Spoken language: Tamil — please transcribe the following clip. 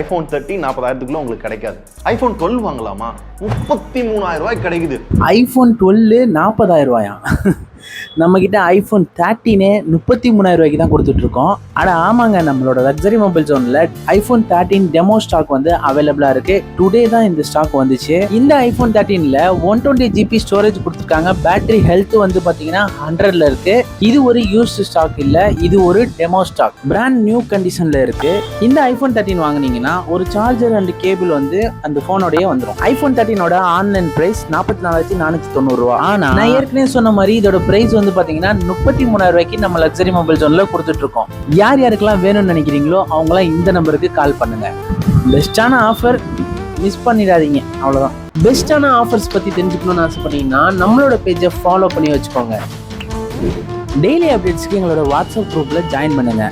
iPhone 13 40,000 உங்களுக்கு கிடைக்காது. iPhone 12 வாங்கலாமா? 33,000 ரூபாய்க்கு கிடைக்குது. iPhone 12 40,000 ரூபாயா? நம்ம கிட்ட iPhone 13 33,000 ரூபாய்க்கு தான் கொடுத்துட்டு இருக்கோம். ஆமாங்க, நம்மளோட லக்ஸரி மொபைல் ஜோன்ல iPhone 13 டெமோ ஸ்டாக் வந்து அவைலபிளா இருக்கு. டுடே தான் இந்த ஸ்டாக் வந்துச்சு. இந்த iPhone 13ல 120 GB ஸ்டோரேஜ் கொடுத்துருக்காங்க. பேட்டரி ஹெல்த் வந்து பாத்தீங்கன்னா 100ல இருக்கு. இது ஒரு யூஸ்டு ஸ்டாக் இல்ல, இது ஒரு டெமோ ஸ்டாக். பிராண்ட் நியூ கண்டிஷன்ல இருக்கு. இந்த iPhone 13 வாங்குனீங்கன்னா ஒரு சார்ஜர் அண்ட் கேபிள் வந்து அந்த போனோடய வந்துடும். iPhone 13ஓட ஆன்லைன் பிரைஸ் 44,490 ரூபா. ஆனா நான் ஏற்கனவே சொன்ன மாதிரி இதோட பிரைஸ் வந்து பாத்தீங்கன்னா 33,000 ரூபாய்க்கு நம்ம லக்ஸரி மொபைல் ஜோன்ல கொடுத்துட்டு இருக்கோம். யார் யாருக்கெல்லாம் வேணும்னு நினைக்கிறீங்களோ அவங்களாம் இந்த நம்பருக்கு கால் பண்ணுங்க. பெஸ்டான ஆஃபர் மிஸ் பண்ணிடாதீங்க. அவ்வளவுதான். பெஸ்டான ஆஃபர்ஸ் பத்தி தெரிஞ்சுக்கணும்னு ஆசைப்பட்டீங்கன்னா நம்மளோட பேஜை ஃபாலோ பண்ணி வச்சுக்கோங்க. டெய்லி அப்டேட்ஸ்க்கு எங்களோட வாட்ஸ்அப் குரூப்ல ஜாயின் பண்ணுங்க.